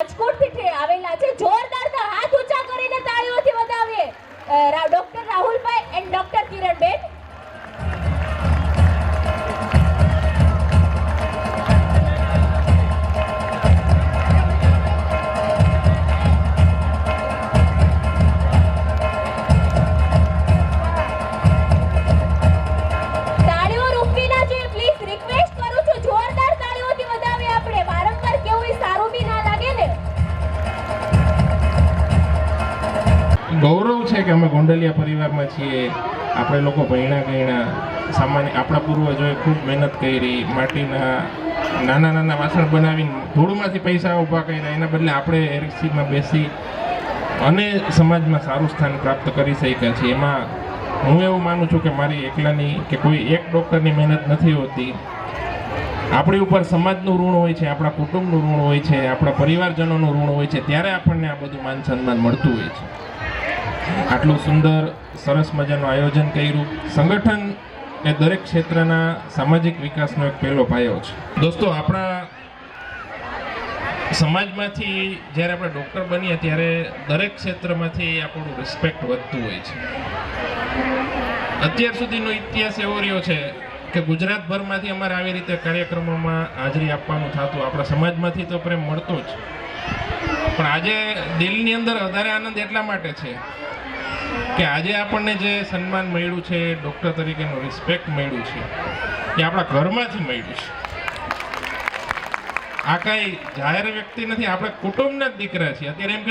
રાજકોટથી આવેલા છે. જોરદાર હાથ ઊંચા કરીને તાળીઓથી વધાવીએ ડોક્ટર રાહુલભાઈ એન્ડ ડોક્ટર કિરણબેન. ગૌરવ છે કે અમે ગોંડલિયા પરિવારમાં છીએ. આપણે લોકો ભણ્યા ગણ્યા, સામાન્ય આપણા પૂર્વજોએ ખૂબ મહેનત કરી, માટીના નાના નાના વાસણ બનાવીને ધૂળમાંથી પૈસા ઊભા કર્યા. એના બદલે આપણે એરસીમાં બેસી અને સમાજમાં સારું સ્થાન પ્રાપ્ત કરી શક્યા છીએ. એમાં હું એવું માનું છું કે મારી એકલાની કે કોઈ એક ડૉક્ટરની મહેનત નથી હોતી. આપણી ઉપર સમાજનું ઋણ હોય છે, આપણા કુટુંબનું ઋણ હોય છે, આપણા પરિવારજનોનું ઋણ હોય છે, ત્યારે આપણને આ બધું માન સન્માન મળતું હોય છે. આટલું સુંદર સરસ મજાનું આયોજન કર્યું. સંગઠન એ દરેક ક્ષેત્રના સામાજિક વિકાસનો એક પહેલો પાયો છે. દોસ્તો, આપણા સમાજમાંથી જ્યારે આપણે ડૉક્ટર બનીએ ત્યારે દરેક ક્ષેત્રમાંથી આપણું રિસ્પેક્ટ વધતું હોય છે. અત્યાર સુધીનો ઇતિહાસ એવો રહ્યો છે કે ગુજરાતભરમાંથી અમારે આવી રીતે કાર્યક્રમોમાં હાજરી આપવાનું થતું. આપણા સમાજમાંથી તો પ્રેમ મળતો જ, પણ આજે દિલની અંદર વધારે આનંદ એટલા માટે છે કે આજે આપણને જે સન્માન મળ્યું છે, ડૉક્ટર તરીકેનું રિસ્પેક્ટ મળ્યું છે, એ આપણા ઘરમાંથી મળ્યું છે. આ કાંઈ જાહેર વ્યક્તિ નથી, આપણે કુટુંબના જ દીકરા છીએ. અત્યારે એમ